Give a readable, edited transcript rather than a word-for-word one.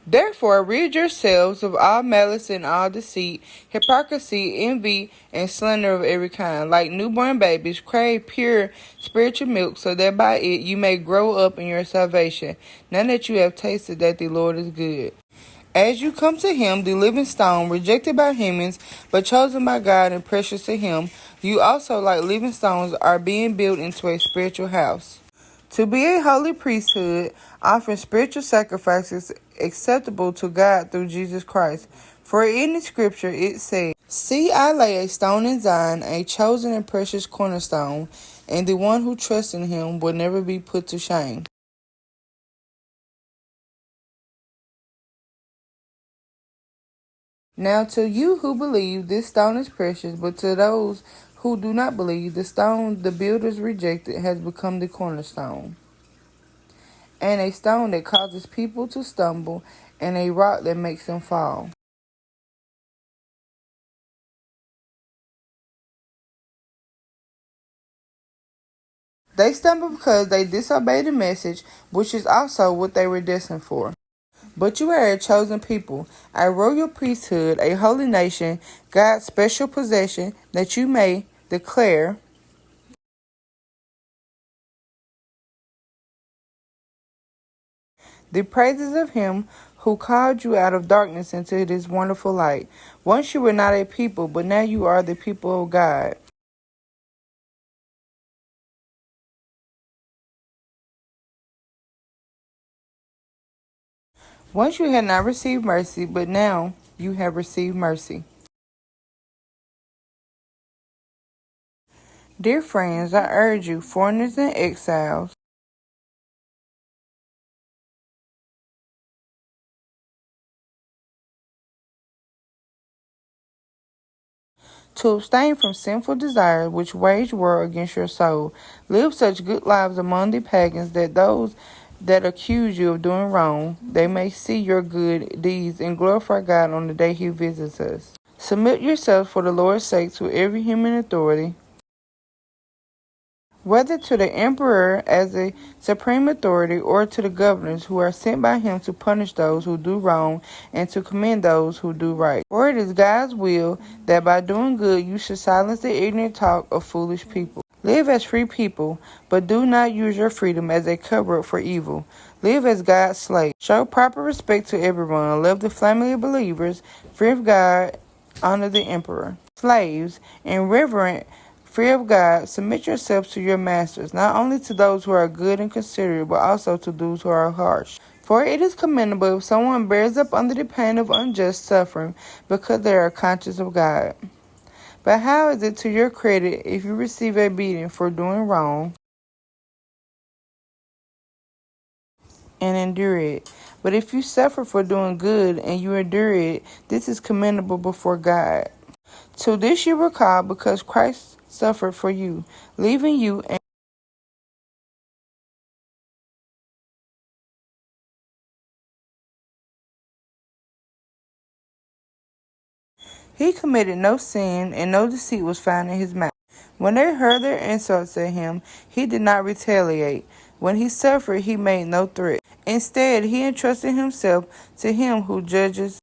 Therefore, rid yourselves of all malice and all deceit, hypocrisy, envy, and slander of every kind. Like newborn babies, crave pure spiritual milk, so that by it you may grow up in your salvation, now that you have tasted that the Lord is good. As you come to him, the living stone, rejected by humans, but chosen by God and precious to him, you also, like living stones, are being built into a spiritual house, to be a holy priesthood, offering spiritual sacrifices acceptable to God through Jesus Christ. For in the scripture it says, See, I lay a stone in Zion, a chosen and precious cornerstone, and the one who trusts in him will never be put to shame. Now to you who believe, this stone is precious, but to those who do not believe, the stone the builders rejected has become the cornerstone, and a stone that causes people to stumble, and a rock that makes them fall. They stumble because they disobey the message, which is also what they were destined for. But you are a chosen people, a royal priesthood, a holy nation, God's special possession, that you may declare the praises of him who called you out of darkness into this wonderful light. Once you were not a people, but now you are the people of God. Once you had not received mercy, but now you have received mercy. Dear friends, I urge you, foreigners and exiles, to abstain from sinful desires which wage war against your soul. Live such good lives among the pagans that those that accuse you of doing wrong, they may see your good deeds and glorify God on the day he visits us. Submit yourselves for the Lord's sake to every human authority, whether to the emperor as a supreme authority or to the governors who are sent by him to punish those who do wrong and to commend those who do right. For it is God's will that by doing good you should silence the ignorant talk of foolish people. Live as free people, but do not use your freedom as a cover-up for evil. Live as God's slave. Show proper respect to everyone. Love the family of believers. Fear of God. Honor the emperor. Slaves, and reverent fear of God, submit yourselves to your masters, not only to those who are good and considerate, but also to those who are harsh. For it is commendable if someone bears up under the pain of unjust suffering, because they are conscious of God. But how is it to your credit if you receive a beating for doing wrong and endure it? But if you suffer for doing good and you endure it, this is commendable before God. To this you were called, because Christ suffered for you, leaving you and he committed no sin, and no deceit was found in his mouth. When they heard their insults at him, he did not retaliate. When he suffered, he made no threat. Instead, he entrusted himself to him who judges